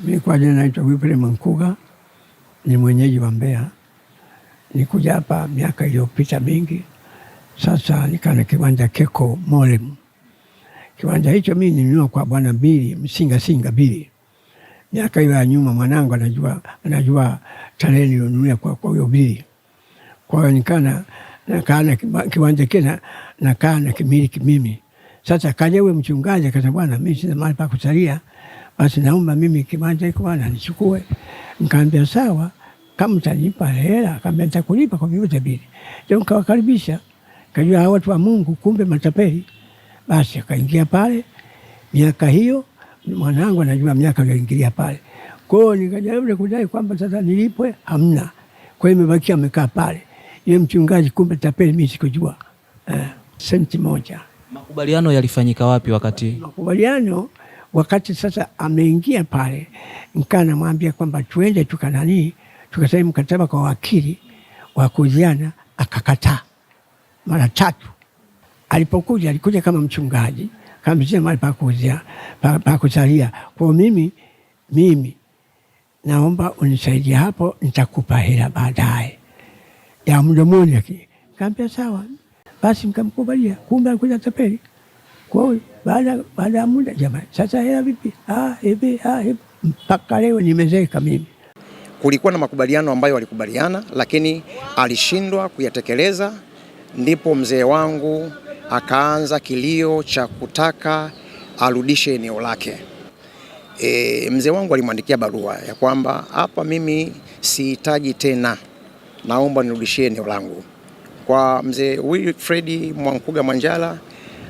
Mimi kwa jina naitwa Wilfred Mwankuga, ni mwenyeji wa Mbeya. Nikuja hapa miaka iliyopita mingi. Sasa nikana kiwanja Keko Molem. Kiwanja hicho mimi nilinunua kwa bwana Bili, Msinga Bili. Miaka hiyo ya nyuma mwanangu anajua tarehe nilionunua kwa huyo Bili. Kwa hiyo nikana kiwanja kile nakaa na kimiliki mimi. Sasa kaja yule mchungaji akasema, bwana mimi sina mahali pa kusalia, basi naomba mimi kiwanja hiko bwana nichukue. Nikamwambia sawa, kama mtanipa hela, akamwambia nitakulipa kwa vyovyote vile. Ndio nikawakaribisha. Kajua hao watu wa Mungu kumbe matapeli. Basi akaingia pale. Miaka hiyo mwanangu anajua miaka aliyoingilia pale. Kwa hiyo nikajaribu kudai kwamba sasa nilipwe, hamna. Kwa hiyo imebakia amekaa pale. Yule mchungaji kumbe tapeli, mimi sikujua. Senti moja. Makubaliano yalifanyika wapi wakati? Makubaliano wakati sasa ameingia pale, nikaa namwambia kwamba tuende tukasaini mkataba kwa wakili wa kuuziana, akakataa mara 3. Alikuja kama mchungaji, kama sina mahali pa kuuzia pa kusalia. Kwa mimi naomba unisaidie hapo, nitakupa hela baadaye ya mdomoni yake. Kaambia sawa. Basi nikamkubalia. Kumbe alikuja tapeli. Kwa hiyo baada ya muda, jamani, sasa hela vipi? Hivi mpaka leo nimezeka mimi. Kulikuwa na makubaliano ambayo walikubaliana, lakini alishindwa kuyatekeleza. Ndipo mzee wangu akaanza kilio cha kutaka arudishe eneo lake. Mzee wangu alimwandikia barua ya kwamba hapa mimi sihitaji tena, naomba nirudishie eneo langu. Kwa mzee Wilfred Mwankuga Mwanjala,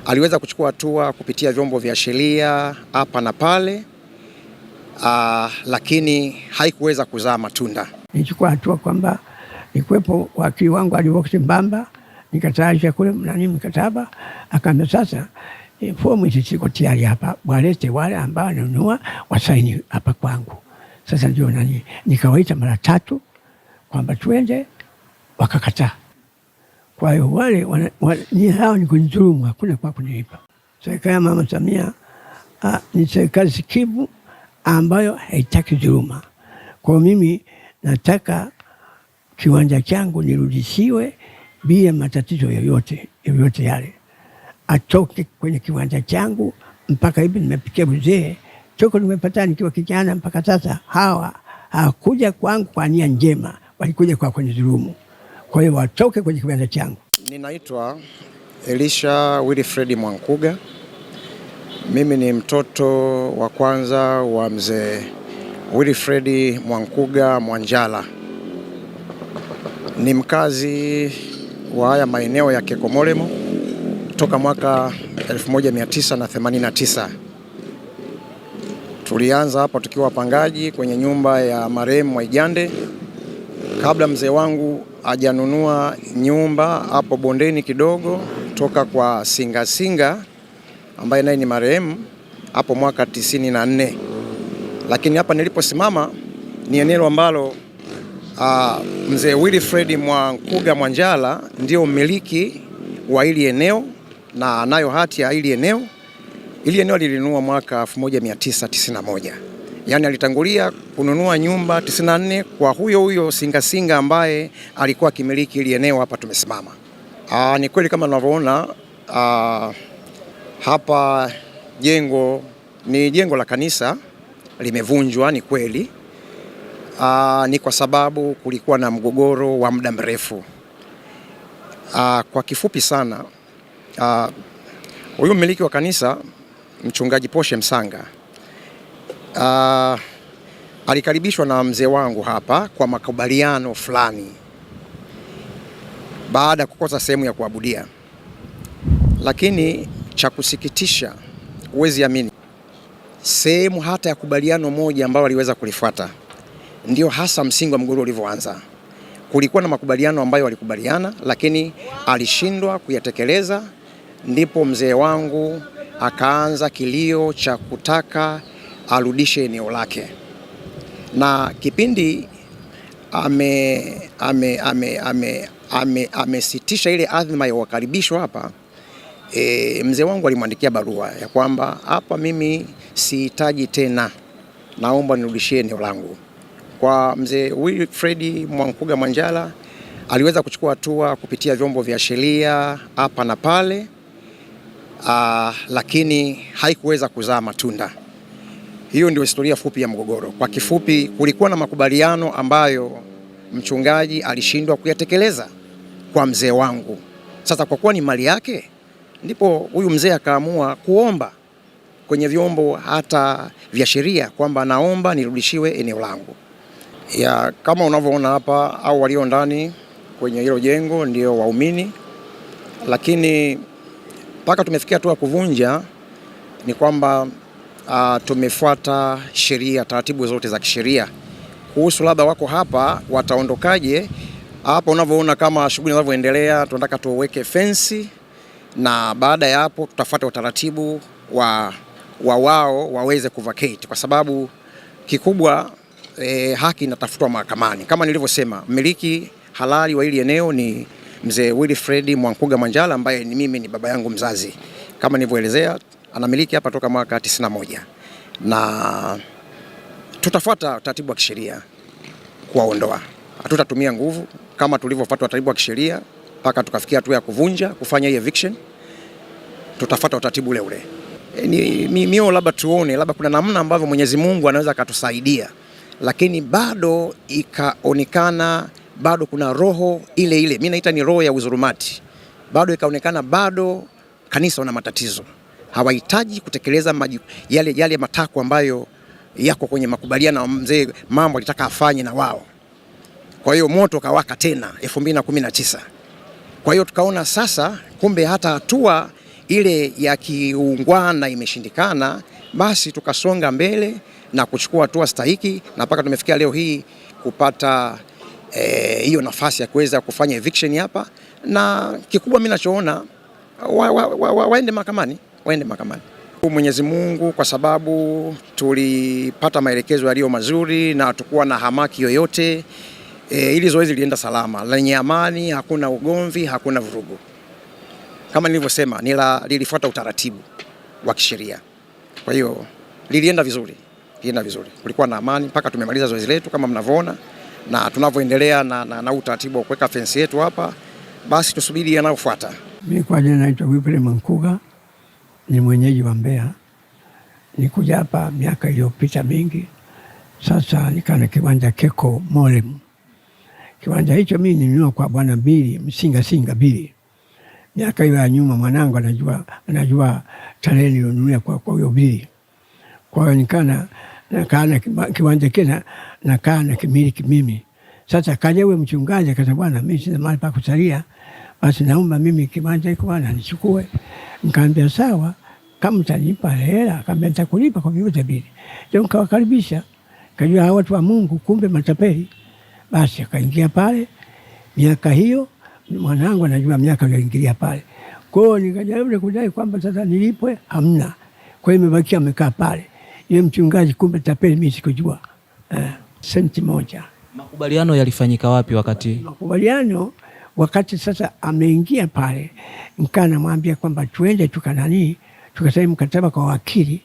aliweza kuchukua hatua kupitia vyombo vya sheria hapa na pale, lakini haikuweza kuzaa matunda. Nilichukua hatua kwamba nikuwepo wakili wangu Advocate Mbamba, nikatayarisha kule mkataba. Akaambia sasa fomu ziko tayari hapa, walete wale ambao wanunua wasaini hapa kwangu. Sasa ndio nikawaita mara 3 kwamba tuende, wakakataa. Kwa hiyo wale hao ni kunidhulumu, hakuna kwa kunilipa. Serikali ya Mama Samia ni serikali sikivu ambayo haitaki dhuluma. Kwa mimi nataka kiwanja changu nirudishiwe bila matatizo yoyote yale. Atoke kwenye kiwanja changu. Mpaka hivi nimepikia uzee, toko nimepata nikiwa kijana mpaka sasa. Hakuja kwangu kwa nia njema, walikuja kwa kunidhulumu. Kwa hiyo watoke kwenye kiwanja changu. Ninaitwa Elisha Wilfred Mwankuga. Mimi ni mtoto wa kwanza wa mzee Wilfred Mwankuga Mwanjala. Ni mkazi wa haya maeneo ya Keko Molem toka mwaka 1989. Tulianza hapa tukiwa wapangaji kwenye nyumba ya marehemu Mwaijande, kabla mzee wangu hajanunua nyumba hapo bondeni kidogo toka kwa Singa ambaye naye ni marehemu hapo mwaka 94. Lakini hapa niliposimama ni eneo ambalo mzee Wilfred Mwankuga Mwanjala ndio mmiliki wa hili eneo na anayo hati ya hili eneo. Hili eneo lilinunua mwaka 1991. Yaani alitangulia kununua nyumba 94 kwa huyo Singa ambaye alikuwa kimiliki hili eneo hapa tumesimama. Ni kweli kama unavyoona hapa ni jengo la kanisa limevunjwa, ni kweli. Ni kwa sababu kulikuwa na mgogoro wa muda mrefu. Kwa kifupi sana, huyu mmiliki wa kanisa Mchungaji Poshe Msanga alikaribishwa na mzee wangu hapa kwa makubaliano fulani baada ya kukosa sehemu ya kuabudia. Lakini cha kusikitisha, huwezi amini, sehemu hata ya kubaliano moja ambao aliweza kulifuata ndio hasa msingi wa mgogoro ulivyoanza. Kulikuwa na makubaliano ambayo walikubaliana, lakini alishindwa kuyatekeleza. Ndipo mzee wangu akaanza kilio cha kutaka arudishe eneo lake. Na kipindi amesitisha ile adhima ya wakaribishwa hapa, mzee wangu alimwandikia barua ya kwamba hapa mimi sihitaji tena, naomba nirudishie eneo langu. Kwa mzee Wilfred Mwankuga Mwanjala aliweza kuchukua hatua kupitia vyombo vya sheria hapa na pale, lakini haikuweza kuzaa matunda. Hiyo ndio historia fupi ya mgogoro. Kwa kifupi, kulikuwa na makubaliano ambayo mchungaji alishindwa kuyatekeleza kwa mzee wangu. Sasa kwa kuwa ni mali yake, ndipo huyu mzee akaamua kuomba kwenye vyombo hata vya sheria kwamba naomba nirudishiwe eneo langu. Ya kama unavyoona hapa, au walio ndani kwenye hilo jengo ndio waumini, lakini mpaka tumefikia hatua kuvunja ni kwamba tumefuata sheria, taratibu zote za kisheria. Kuhusu labda wako hapa wataondokaje, hapa unavyoona kama shughuli zinavyoendelea, tunataka tuweke fensi, na baada ya hapo tutafuata utaratibu wa wao waweze kuvacate, kwa sababu kikubwa haki inatafutwa mahakamani. Kama nilivyosema, mmiliki halali wa hili eneo ni mzee Wilfred Mwankuga Mwanjala ambaye mimi ni baba yangu mzazi. Kama nilivyoelezea, anamiliki hapa toka mwaka 91, na tutafuata utaratibu wa kisheria kuwaondoa. Hatutatumia nguvu kama tulivyofuata utaratibu wa kisheria mpaka tukafikia hatua ya kuvunja, kufanya hii eviction. Tutafuata utaratibu ule ule. Mimi labda tuone labda kuna namna ambavyo Mwenyezi Mungu anaweza akatusaidia, lakini bado ikaonekana bado kuna roho ile ile, mimi naita ni roho ya uzurumati. Bado ikaonekana bado kanisa wana matatizo, hawahitaji kutekeleza yale matakwa ambayo yako kwenye makubaliano mzee mambo alitaka afanye na wao. Kwa hiyo moto kawaka tena 2019. Kwa hiyo tukaona sasa kumbe hata hatua ile ya kiungwana imeshindikana, basi tukasonga mbele na kuchukua hatua stahiki, na mpaka tumefikia leo hii kupata hiyo nafasi ya kuweza kufanya eviction hapa. Na kikubwa mimi nachoona waende mahakamani, Mwenyezi Mungu, kwa sababu tulipata maelekezo yaliyo mazuri na hatakuwa na hamaki yoyote. Ili zoezi lienda salama, lenye amani, hakuna ugomvi, hakuna vurugu. Kama nilivyosema, lilifuata utaratibu wa kisheria. Kwa hiyo lilienda vizuri. Kulikuwa na amani mpaka tumemaliza zoezi letu kama mnavyoona, na tunavyoendelea na utaratibu wa kuweka fence yetu hapa, basi tusubiri yanayofuata. Mimi kwa jina naitwa Wilfred Mwankuga, ni mwenyeji wa Mbeya. Nikuja hapa miaka iliyopita mingi. Sasa nikana kiwanja Keko Molem. Kiwanja hicho mimi nilinunua kwa bwana Bili Msinga Bili. Miaka hiyo ya nyuma, mwanangu anajua tarehe nilionunua kwa huyo Bili. Kwa hiyo nikana kiwanja kile nakaa na kimiliki mimi. Sasa kaja yule mchungaji akasema, bwana mimi sina mahali pa kusalia, basi naomba mimi kiwanja hiko bwana nichukue. Nikamwambia sawa, kama utanipa hela. Akamwambia nitakulipa kwa vyovyote vile. Ndio nikawakaribisha. Kajua hawa watu wa Mungu kumbe matapeli. Basi akaingia pale. Miaka hiyo mwanangu anajua miaka aliyoingilia pale. Kwa hiyo nikajaribu kudai kwamba sasa nilipwe, hamna. Kwa hiyo imebaki amekaa pale. Yule mchungaji kumbe tapeli, mimi sikujua. Senti moja. Makubaliano yalifanyika wapi wakati? Makubaliano wakati sasa ameingia pale, nikana mwambia kwamba tuende tukasaini mkataba kwa wakili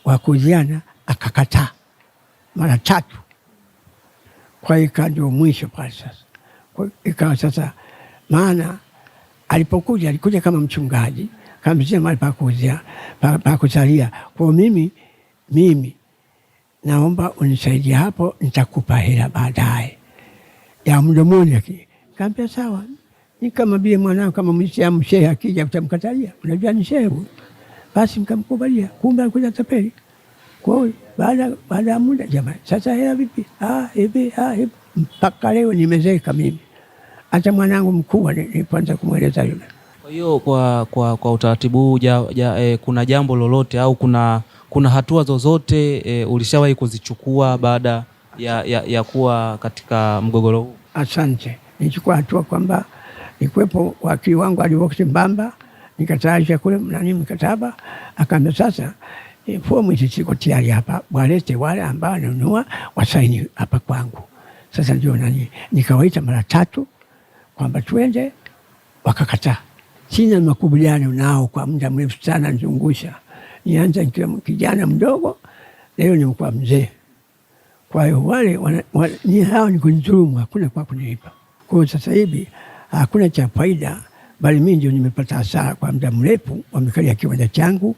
wa kuuziana, akakataa mara 3. Kwa hiyo ndio mwisho pale sasa. Kwa ikawa sasa, maana alikuja kama mchungaji, kama sina mahali pa kuuzia, pa kusalia. Kwa mimi naomba unisaidie hapo, nitakupa hela baadaye ya mdomoni. Kaambia sawa. Ni kama vile mwanao kama Muislamu shehe akija utamkatalia, unajua ni shehe. Basi mkamkubalia, kumbe alikuja tapeli. Kwa hiyo baada ya muda, jamani sasa hela vipi? Hivi mpaka leo nimezeka mimi. Hata mwanangu mkubwa nilipoanza kumweleza yule. Kwa hiyo kwa utaratibu huu kuna jambo lolote au kuna hatua zozote ulishawahi kuzichukua baada ya kuwa katika mgogoro huu? Asante. Nilichukua hatua kwamba nikuwepo wakili wangu alivyokuwa Mbamba, nikatayarisha kule mkataba. Akaambia sasa fomu ziko tayari hapa, walete wale ambao wanunua wasaini hapa kwangu. Sasa ndio nikawaita mara 3 kwamba tuende, wakakataa. sina makubaliano nao kwa muda mrefu sana nizungusha. Nianza nikiwa kijana mdogo, leo nimekuwa mzee. Kwa hiyo wale ni hao ni kunidhulumu, hakuna kwa kunilipa. Kwa hiyo sasa hivi hakuna cha faida, bali mimi ndio nimepata hasara kwa muda mrefu. Wamekalia kiwanja changu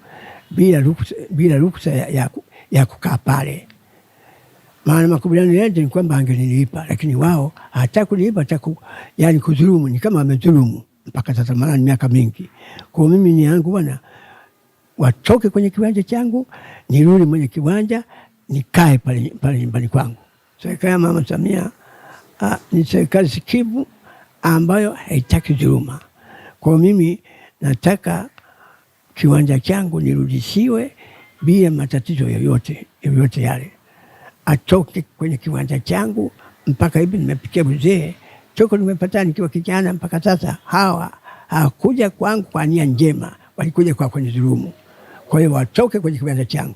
bila ruhusa ya kukaa pale. Maana makubaliano yetu ni kwamba angenilipa, lakini wao hata kunilipa, yani kudhulumu, ni kama wamedhulumu mpaka sasa, maana ni miaka mingi. Kwa mimi ni yangu bwana, watoke kwenye kiwanja changu, nirudi mwenye kiwanja nikae pale nyumbani kwangu. Serikali ya Mama Samia ni serikali sikivu ambayo haitaki dhuluma. Kwa mimi nataka kiwanja changu nirudishiwe bila matatizo yoyote yale. Atoke kwenye kiwanja changu. Mpaka hivi nimepikia uzee, toko nimepata nikiwa kijana mpaka sasa. Hawa hawakuja kwangu kwa nia njema, walikuja kwa kunidhulumu. Kwa hiyo watoke kwenye kiwanja changu.